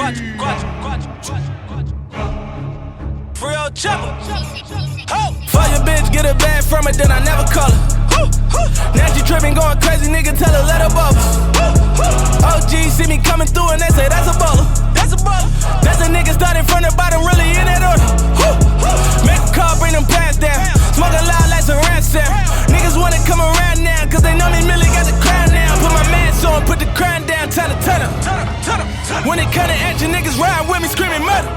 Real chopper. Fuck your bitch, get a bag from her, then I never call her. Now she trippin', going crazy, nigga, tell her let her bubble. OG see me coming through and they say that's a baller. That's a nigga starting from the bottom, really in that order. Make a call, bring them pants down. Smoking loud like some ransom. Niggas wanna come around now, cause they know me Millie got the crown now. Put my mans on, put the crown down, time to turn up. When it come to action, niggas ride with me screaming murder.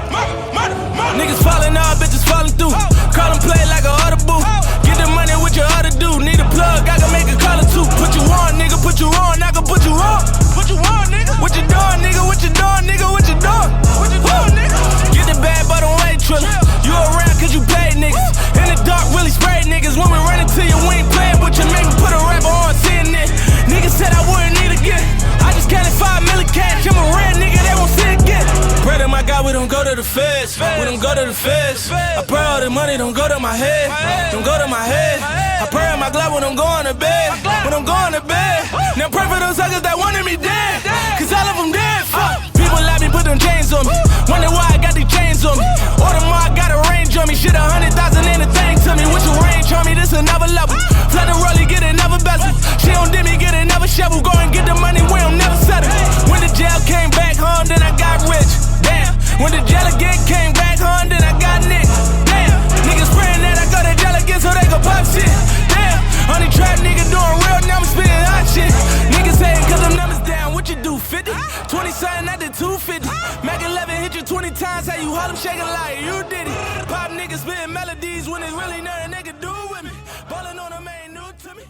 Niggas falling off, bitches falling through. Call them play like a audible. Get the money with your other dude. Need a plug, I can make a call or two. Put you on, nigga, put you on, I can put you on. Put you on, nigga. What you doing, nigga? What you doing, nigga? What you doing? What you doing, nigga? Get the bad, but don't wait, Triller. You around cause you paid niggas. In the dark, really sprayed niggas. When we run into you, we ain't playing with you. Make me put a rapper on CNN. Niggas said I wouldn't need again. I just counted 5 million cash. I'm a real nigga, they won't see again. Pray to my God, we don't go to the feds. We don't go to the feds. I pray all the money don't go to my head. Don't go to my head. I pray on my glove when I'm going to bed. When I'm going to bed. Now pray for those suckers that wanted me dead. Cause all of them dead, fuck. People let me put them chains on me. Wonder why I got these chains on me. Order more, I got a range on me. Shit, 100,000 ain't a thing to me. With your range on me, this another level. Flood the rollie, get another bezel. She don't dip me, get another shovel. Go and get the money, we don't never settle. When the jail came back home, then I got rich. Damn. When the jail again came back home, then I got niggas. Damn. Niggas praying that I go to jail again so they gon' pop shit. Damn. Only trap nigga doing real, now I'm spitting hot shit. Niggas hating cause them numbers down. What you do, 50? 20 something, I did 250. Mac 11 hit you 20 times, how you hold them shaking like you did it. Pop niggas spitting melodies when it's really nothing they can do with me. Ballin' on them ain't new to me.